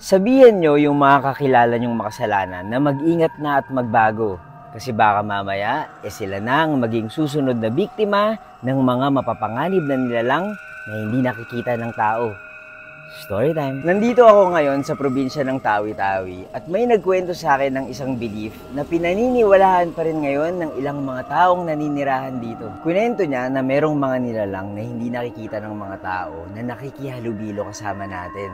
Sabihan nyo yung mga kakilala nyong makasalanan na mag-ingat na at magbago. Kasi baka mamaya, sila na ang maging susunod na biktima ng mga mapapanganib na nilalang na hindi nakikita ng tao. Storytime! Nandito ako ngayon sa probinsya ng Tawi-Tawi at may nagkwento sa akin ng isang belief na pinaniniwalaan pa rin ngayon ng ilang mga taong naninirahan dito. Kwento niya na merong mga nilalang na hindi nakikita ng mga tao na nakikihalubilo kasama natin.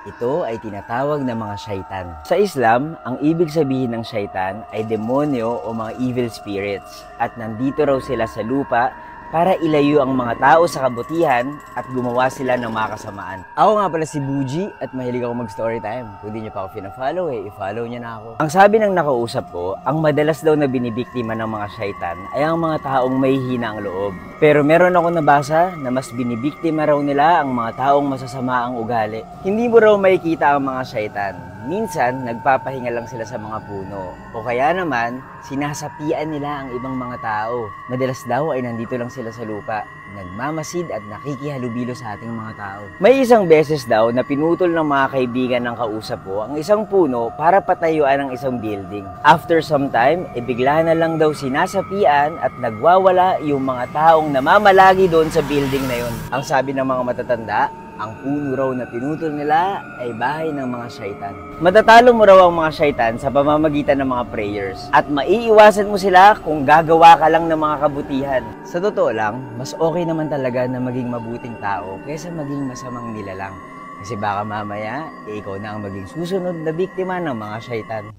Ito ay tinatawag na mga syaitan. Sa Islam, ang ibig sabihin ng syaitan ay demonyo o mga evil spirits at nandito raw sila sa lupa para ilayo ang mga tao sa kabutihan at gumawa sila ng mga kasamaan. Ako nga pala si Buji at mahilig ako mag-storytime. Kung di nyo pa ako pina-follow i-follow nyo na ako. Ang sabi ng nakausap ko, ang madalas daw na binibiktima ng mga syaitan ay ang mga taong may hina ang loob. Pero meron ako nabasa na mas binibiktima raw nila ang mga taong masasama ang ugali. Hindi mo raw makikita ang mga syaitan. Minsan, nagpapahinga lang sila sa mga puno. O kaya naman, sinasapian nila ang ibang mga tao. Madalas daw ay nandito lang sila sa lupa, nagmamasid at nakikihalubilo sa ating mga tao. May isang beses daw na pinutol ng mga kaibigan ng kausap ko ang isang puno para patayuan ang isang building. After some time, bigla na lang daw sinasapian at nagwawala yung mga taong namamalagi doon sa building na yun. Ang sabi ng mga matatanda, ang puno raw na pinutol nila ay bahay ng mga syaitan. Matatalo mo raw ang mga syaitan sa pamamagitan ng mga prayers at maiiwasan mo sila kung gagawa ka lang ng mga kabutihan. Sa totoo lang, mas okay naman talaga na maging mabuting tao kaysa maging masamang nilalang. Kasi baka mamaya, ikaw na ang maging susunod na biktima ng mga syaitan.